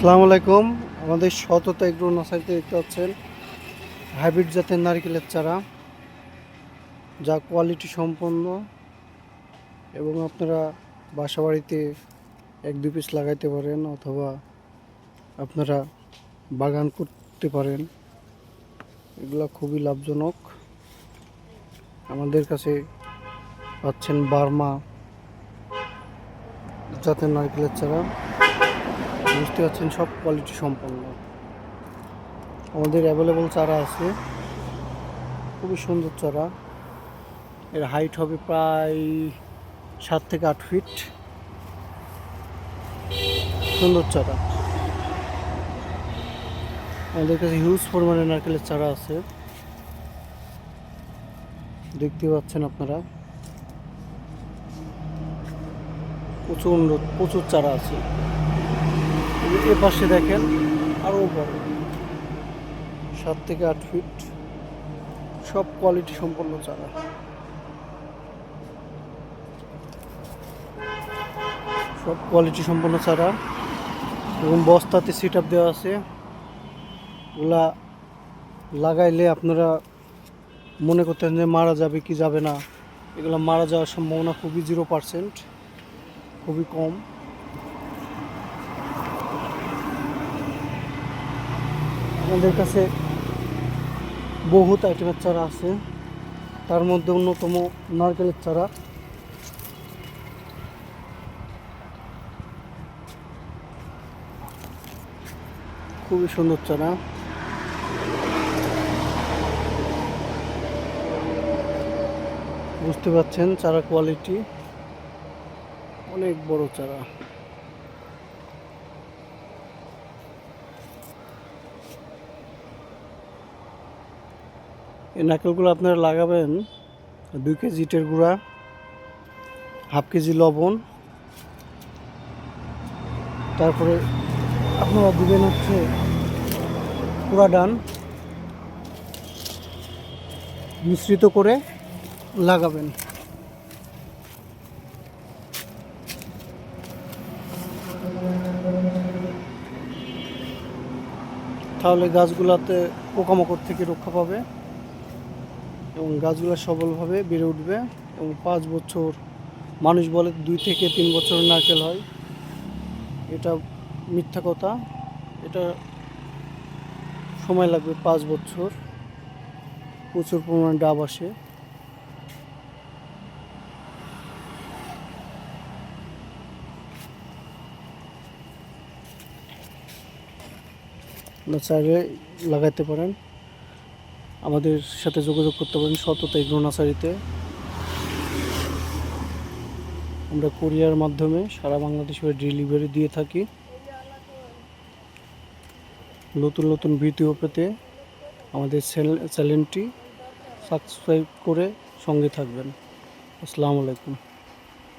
আসসালামু আলাইকুম। আমাদের সততা এগ্রো নার্সারিতে দেখতে পাচ্ছেন হাইব্রিড জাতের নারকেলের চারা, যা কোয়ালিটি সম্পন্ন এবং আপনারা বাসাবাড়িতে 1-2 পিস লাগাইতে পারেন অথবা আপনারা বাগান করতে পারেন। এগুলো খুবই লাভজনক। আমাদের কাছে পাচ্ছেন বার্মা জাতের নারকেলের চারা, বুঝতে পারছেন সব কোয়ালিটি সম্পন্ন। আমাদের অ্যাভেলেবল চারা আছে, খুবই সুন্দর চারা। এর হাইট হবে প্রায় 7 থেকে 8 ফিট। সুন্দর চারা। আমাদের কাছে হিউজ পরিমাণে নারকেলের চারা আছে, দেখতে পাচ্ছেন আপনারা। প্রচুর চারা আছে। এ পাশে দেখেন আরও বড়, 7 থেকে 8 ফিট, সব কোয়ালিটি সম্পন্ন চারা। সব কোয়ালিটি সম্পন্ন চারা এবং বস্তাতে সিট আপ দেওয়া আছে। ওগুলা লাগাইলে আপনারা মনে করতেন যে মারা যাবে কি যাবে না, এগুলো মারা যাওয়ার সম্ভাবনা খুবই 0%, খুবই কম। আমাদের কাছে বহুত আইটেমের চারা আছে, তার মধ্যে অন্যতম নারকেলের চারা। খুবই সুন্দর চারা। বুঝতে পারছেন চারা কোয়ালিটি অনেক বড় চারা। এই নারকেলগুলো আপনারা লাগাবেন 2 কেজি ইটের গুঁড়া, 1/2 কেজি লবণ, তারপরে আপনারা দিবেন হচ্ছে পুরা ডান, মিশ্রিত করে লাগাবেন। তাহলে গাছগুলোতে পোকামাকড় থেকে রক্ষা পাবে এবং গাছগুলো সবলভাবে বেড়ে উঠবে এবং 5 বছর, মানুষ বলে 2 থেকে 3 বছর নারকেল হয়, এটা মিথ্যা কথা। এটা সময় লাগবে 5 বছর, প্রচুর পরিমাণে ডাব আসে। আপনারা চাইলে লাগাইতে পারেন, আমাদের সাথে যোগাযোগ করতে পারেন সততা এগ্রো নার্সারিতে। আমরা কুরিয়ার মাধ্যমে সারা বাংলাদেশে ডেলিভারি দিয়ে থাকি। নতুন নতুন ভিডিও পেতে আমাদের চ্যানেলটি সাবস্ক্রাইব করে সঙ্গে থাকবেন। আসসালামু আলাইকুম।